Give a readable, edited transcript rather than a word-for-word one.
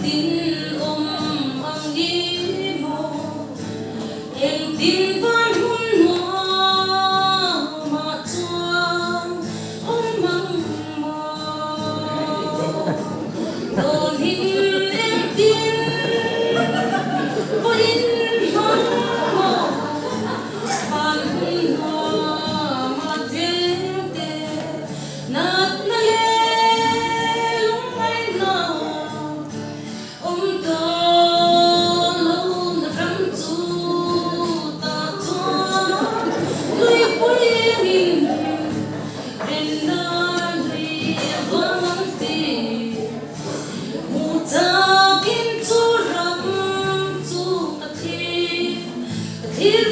tin ang imo em tin van hun ma chuang om mang mo don hin em tin voin mang mo pan ho ma te nat na le lung mai na om to lo na ram chu ta cho lui pui min ren na ri vang ti mu ta kin chu ram chu ka thir